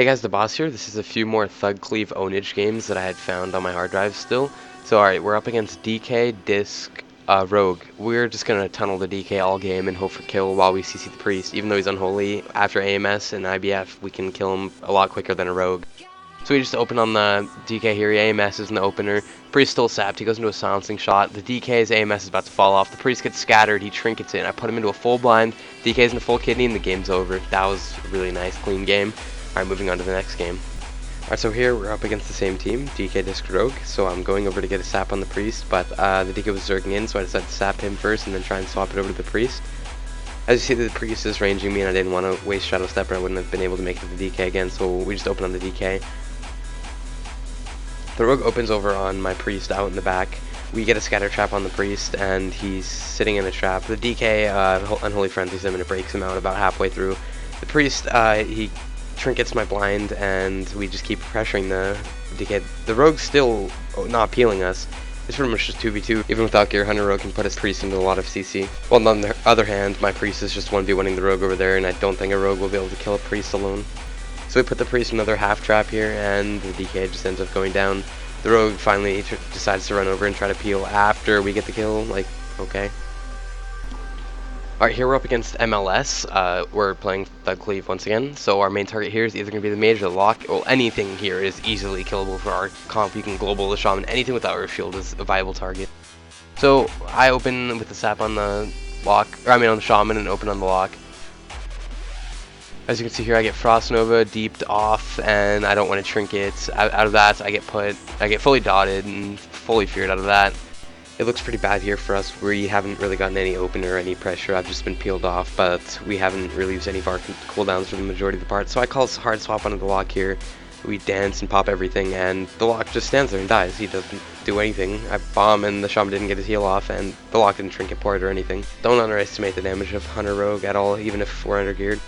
Hey guys, DaBausseGaming here. This is a few more Thug Cleave Ownage games that I had found on my hard drive still. So alright, we're up against DK, Disc, Rogue. We're just gonna tunnel the DK all game and hope for kill while we CC the Priest. Even though he's unholy, after AMS and IBF, we can kill him a lot quicker than a Rogue. So we just open on the DK here, he AMS's in the opener. Priest still sapped, he goes into a silencing shot. The DK's AMS is about to fall off. The Priest gets scattered, he trinkets in. I put him into a full blind, DK's in a full kidney, and the game's over. That was a really nice, clean game. Alright, moving on to the next game. Alright, so here we're up against the same team, DK, Disc, Rogue. So I'm going over to get a sap on the Priest, but the DK was zerging in, so I decided to sap him first and then try and swap it over to the Priest. As you see, the Priest is ranging me and I didn't want to waste Shadow Step or I wouldn't have been able to make it to the DK again, so we just open on the DK. The Rogue opens over on my Priest out in the back. We get a scatter trap on the Priest and he's sitting in a trap. The DK Unholy Frenzies him and it breaks him out about halfway through. The Priest, he trinkets my blind and we just keep pressuring the DK. The Rogue's still not peeling us. It's pretty much just 2v2. Even without Gear Hunter, Rogue can put his Priest into a lot of CC. Well, on the other hand, my Priest is just 1v1ing the Rogue over there and I don't think a Rogue will be able to kill a Priest alone. So we put the Priest in another half trap here and the DK just ends up going down. The Rogue finally decides to run over and try to peel after we get the kill, like, okay. Alright, here we're up against MLS. We're playing Thug Cleave once again. So our main target here is either going to be the mage or the lock. Well, anything here is easily killable for our comp. You can global the shaman. Anything without Earth Shield is a viable target. So I open with the sap on the lock, or I mean on the shaman, and open on the lock. As you can see here, I get Frost Nova deeped off, and I don't want to trinket. Out of that, I get fully dotted and fully feared out of that. It looks pretty bad here for us. We haven't really gotten any open or any pressure. I've just been peeled off, but we haven't really used any of our cooldowns for the majority of the part. So I call hard swap onto the lock here. We dance and pop everything, and the lock just stands there and dies. He doesn't do anything. I bomb, and the shaman didn't get his heal off, and the lock didn't trinket port or anything. Don't underestimate the damage of Hunter Rogue at all, even if we're undergeared.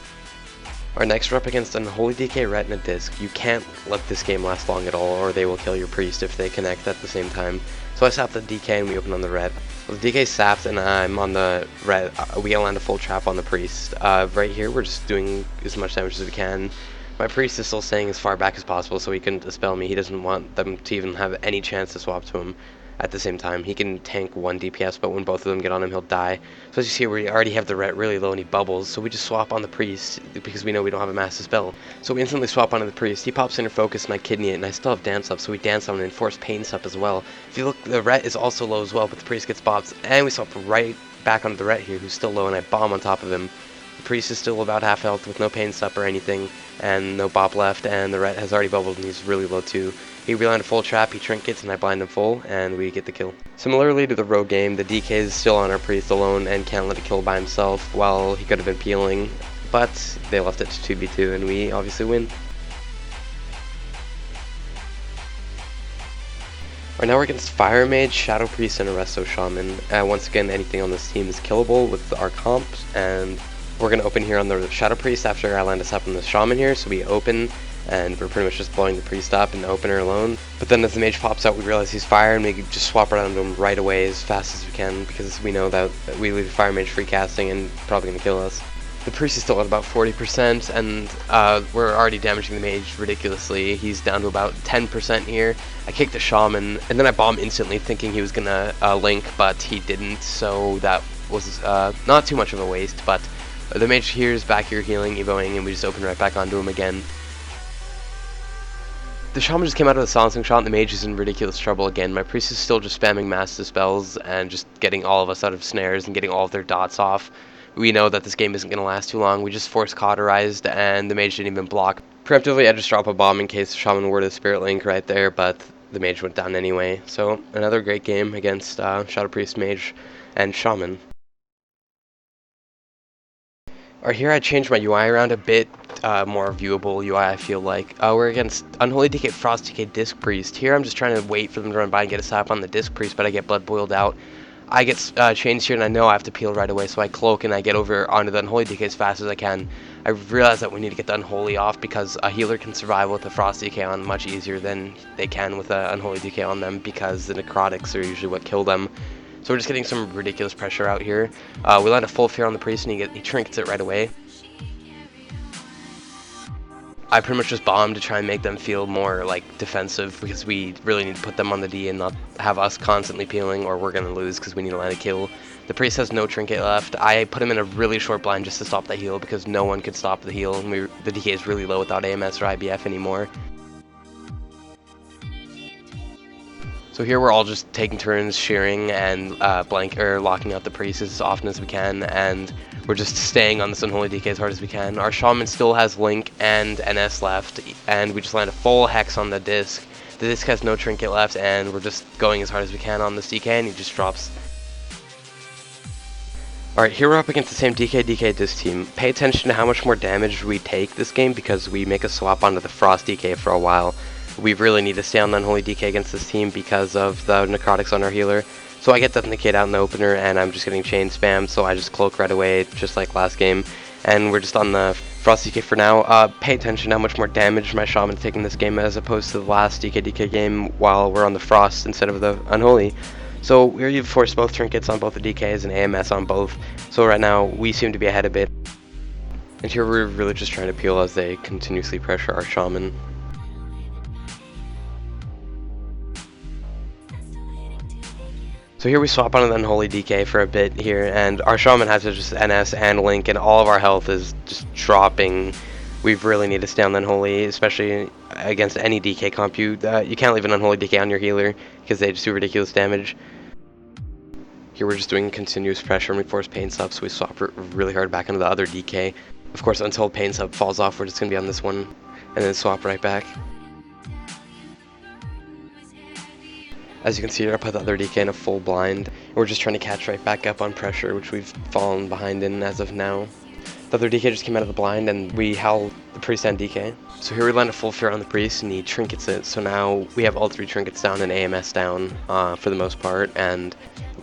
Our next we're up against an Unholy DK, Ret, and a Disc. You can't let this game last long at all, or they will kill your Priest if they connect at the same time. So I sap the DK and we open on the Ret. Well, the DK sapped and I'm on the Ret. We gotta land a full trap on the Priest. Right here we're just doing as much damage as we can. My Priest is still staying as far back as possible so he couldn't dispel me. He doesn't want them to even have any chance to swap to him. At the same time, he can tank 1 DPS, but when both of them get on him, he'll die. So as you see, we already have the Ret really low and he bubbles, so we just swap on the Priest because we know we don't have a massive spell. So we instantly swap onto the Priest. He pops Inner Focus and I kidney it, and I still have Dance up, so we dance on and enforce Pain up as well. If you look, the Ret is also low as well, but the Priest gets bopped, and we swap right back onto the Ret here, who's still low, and I bomb on top of him. The Priest is still about half health with no Pain up or anything, and no bop left, and the Ret has already bubbled and he's really low too. He relined a full trap, he trinkets, and I blind him full, and we get the kill. Similarly to the Rogue game, the DK is still on our Priest alone and can't let it kill by himself while he could have been peeling, but they left it to 2v2 and we obviously win. Right now we're against Fire Mage, Shadow Priest, and a Resto Shaman. Once again, anything on this team is killable with our comps, and we're going to open here on the Shadow Priest after I land us up on the Shaman here, so we open, and we're pretty much just blowing the Priest up in the opener alone. But then as the Mage pops out, we realize he's Fire, and we just swap around him right away as fast as we can, because we know that we leave the Fire Mage free casting and probably going to kill us. The Priest is still at about 40%, and we're already damaging the Mage ridiculously. He's down to about 10% here. I kick the Shaman, and then I bomb instantly thinking he was going to link, but he didn't, so that was not too much of a waste, but the Mage here is back here healing, evoing, and we just open right back onto him again. The Shaman just came out of the silencing shot and the Mage is in ridiculous trouble again. My Priest is still just spamming massive spells and just getting all of us out of snares and getting all of their dots off. We know that this game isn't going to last too long. We just force cauterized and the Mage didn't even block. Preemptively I just drop a bomb in case the Shaman were to Spirit Link right there, but the Mage went down anyway. So another great game against Shadow Priest, Mage, and Shaman. Alright, here I changed my UI around a bit, more viewable UI I feel like. We're against Unholy DK, Frost DK, Disc Priest. Here I'm just trying to wait for them to run by and get a sap on the Disc Priest, but I get blood boiled out. I get changed here and I know I have to peel right away, so I cloak and I get over onto the Unholy DK as fast as I can. I realize that we need to get the Unholy off because a healer can survive with a Frost DK on much easier than they can with an Unholy DK on them because the necrotics are usually what kill them. So we're just getting some ridiculous pressure out here. We land a full fear on the Priest and he trinkets it right away. I pretty much just bombed to try and make them feel more like defensive, because we really need to put them on the D and not have us constantly peeling, or we're gonna lose because we need to land a kill. The priest has no trinket left. I put him in a really short blind just to stop the heal, because no one could stop the heal, and the DK is really low without AMS or IBF anymore. So here we're all just taking turns shearing and locking out the priest as often as we can, and we're just staying on this unholy DK as hard as we can. Our shaman still has Link and NS left, and we just land a full hex on the disc. The disc has no trinket left, and we're just going as hard as we can on this DK, and he just drops. Alright, here we're up against the same DK disc team. Pay attention to how much more damage we take this game, because we make a swap onto the Frost DK for a while. We really need to stay on the Unholy DK against this team because of the necrotics on our healer. So I get Death Negate out in the opener, and I'm just getting chain spam, so I just cloak right away, just like last game. And we're just on the Frost DK for now. Pay attention to how much more damage my Shaman's taking this game as opposed to the last DK game while we're on the Frost instead of the Unholy. So we've forced both trinkets on both the DKs and AMS on both. So right now, we seem to be ahead a bit. And here we're really just trying to peel as they continuously pressure our Shaman. So here we swap onto the Unholy DK for a bit here, and our Shaman has just NS and Link, and all of our health is just dropping. We really need to stay on the Unholy, especially against any DK comp. You can't leave an Unholy DK on your healer, because they just do ridiculous damage. Here we're just doing continuous pressure, and we force Pain Sub, so we swap really hard back into the other DK. Of course, until Pain Sub falls off, we're just going to be on this one, and then swap right back. As you can see, we're up with the other DK in a full blind. We're just trying to catch right back up on pressure, which we've fallen behind in as of now. The other DK just came out of the blind, and we howl the priest and DK. So here we land a full fear on the priest, and he trinkets it. So now we have all 3 trinkets down and AMS down for the most part, and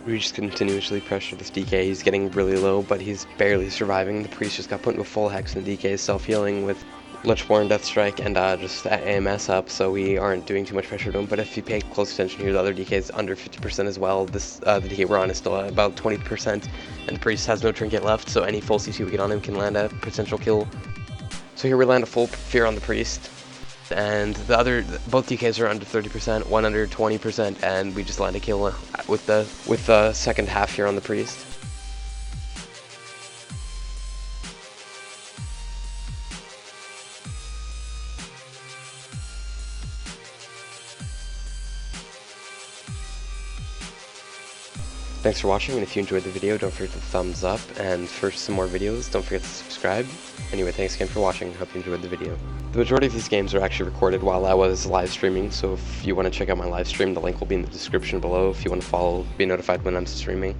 we just continuously pressure this DK. He's getting really low, but he's barely surviving. The priest just got put into a full hex, and the DK is self-healing with Lichborn, Death Strike, and just AMS up, so we aren't doing too much pressure to him. But if you pay close attention here, the other DK is under 50% as well. The DK we're on is still at about 20%, and the priest has no trinket left, so any full CC we get on him can land a potential kill. So here we land a full fear on the priest, and both DKs are under 30%, one under 20%, and we just land a kill with the second half here on the priest. Thanks for watching, and if you enjoyed the video, don't forget to thumbs up, and for some more videos, don't forget to subscribe. Anyway, thanks again for watching, hope you enjoyed the video. The majority of these games are actually recorded while I was live streaming, so if you want to check out my live stream, the link will be in the description below if you want to follow, be notified when I'm streaming.